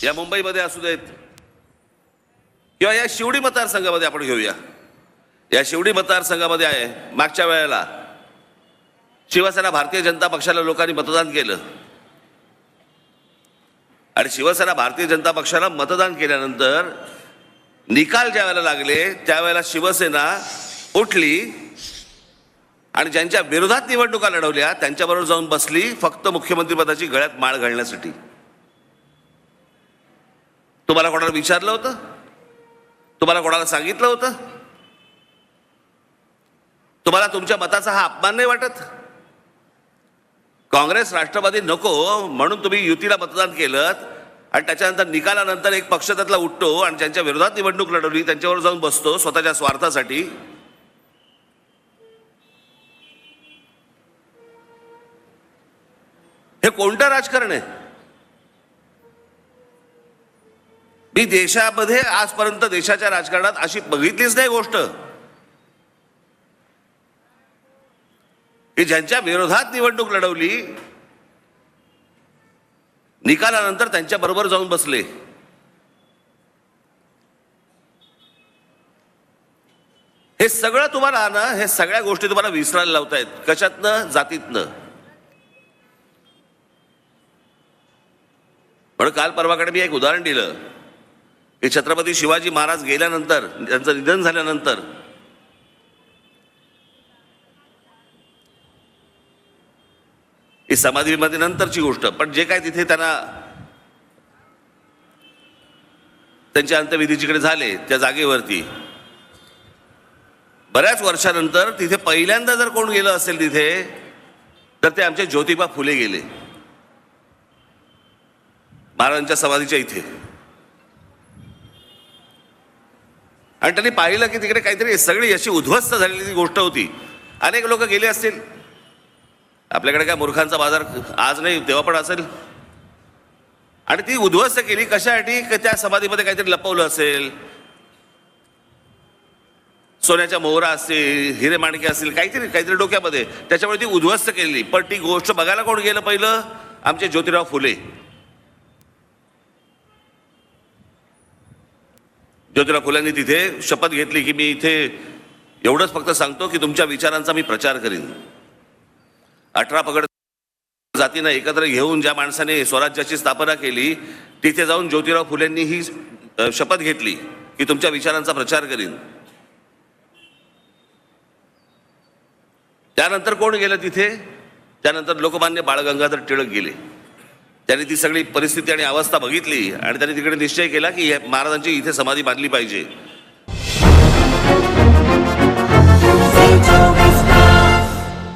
या मुंबईमध्ये असू देत किंवा या शिवडी मतदारसंघामध्ये आपण घेऊया. या शिवडी मतदारसंघामध्ये आहे मागच्या वेळेला शिवसेना भारतीय जनता पक्षाला लोकांनी मतदान केलं आणि शिवसेना भारतीय जनता पक्षाला मतदान केल्यानंतर निकाल ज्या वेळेला लागले त्यावेळेला शिवसेना उठली आणि ज्यांच्या विरोधात निवडणुका लढवल्या त्यांच्याबरोबर जाऊन बसली फक्त मुख्यमंत्रीपदाची गळ्यात माळ घालण्यासाठी. तुम्हाला कोणाला विचारलं होतं? तुम्हाला कोणाला सांगितलं होतं? तुम्हाला तुमच्या मताचा हा अपमान नाही वाटत? काँग्रेस राष्ट्रवादी नको म्हणून तुम्ही युतीला मतदान केलं आणि त्याच्यानंतर निकालानंतर एक पक्ष त्यातला उठतो आणि ज्यांच्या विरोधात निवडणूक लढवली त्यांच्यावर जाऊन बसतो स्वतःच्या स्वार्थासाठी. हे कोणतं राजकारण आहे? मी देशामध्ये आजपर्यंत देशाच्या राजकारणात अशी बघितलीच नाही गोष्ट की ज्यांच्या विरोधात निवडणूक लढवली निकालानंतर त्यांच्या बरोबर जाऊन बसले. हे सगळं तुम्हाला ना हे सगळ्या गोष्टी तुम्हाला विसरायला लावतायत. कशातनं? जातीतनं. म्हणून काल परवाकडे मी एक उदाहरण दिलं की छत्रपती शिवाजी महाराज गेल्यानंतर त्यांचं निधन झाल्यानंतर ही समाधीमध्ये नंतरची गोष्ट पण जे काय तिथे त्यांना त्यांच्या अंत्यविधीकडे झाले त्या जागेवरती बऱ्याच वर्षानंतर तिथे पहिल्यांदा जर कोण गेलं असेल तिथे तर ते आमचे ज्योतिबा फुले गेले महाराजांच्या समाधीच्या इथे. आणि त्यांनी पाहिलं की तिकडे काहीतरी सगळी अशी उद्ध्वस्त झालेली गोष्ट होती. अनेक लोक गेले असतील. आपल्याकडे काय मूर्खांचा बाजार आज नाही तेव्हा पण असेल. आणि ती उद्ध्वस्त केली कशासाठी? की त्या समाधीमध्ये काहीतरी लपवलं असेल. सोन्याच्या मोहरा असतील, हिरे माणके असतील, काहीतरी डोक्यामध्ये त्याच्यामुळे ती उद्ध्वस्त केली. पण ती गोष्ट बघायला कोण गेलं पहिलं? आमचे ज्योतिराव फुले. ज्योतिराव फुल्यांनी तिथे शपथ घेतली की मी इथे एवढंच फक्त सांगतो की तुमच्या विचारांचा मी प्रचार करीन. 18 पगड जातींना एकत्र घेऊन ज्या माणसाने स्वराज्याची स्थापना केली तिथे जाऊन ज्योतिराव फुलेंनी ही शपथ घेतली की तुमच्या विचारांचा प्रचार करीन. त्यानंतर कोण गेलं तिथे? त्यानंतर लोकमान्य बाळ गंगाधर टिळक गेले. त्यांनी ती सगळी परिस्थिती आणि अवस्था बघितली आणि त्यांनी तिकडे निश्चय केला की महाराजांची इथे समाधी बांधली पाहिजे.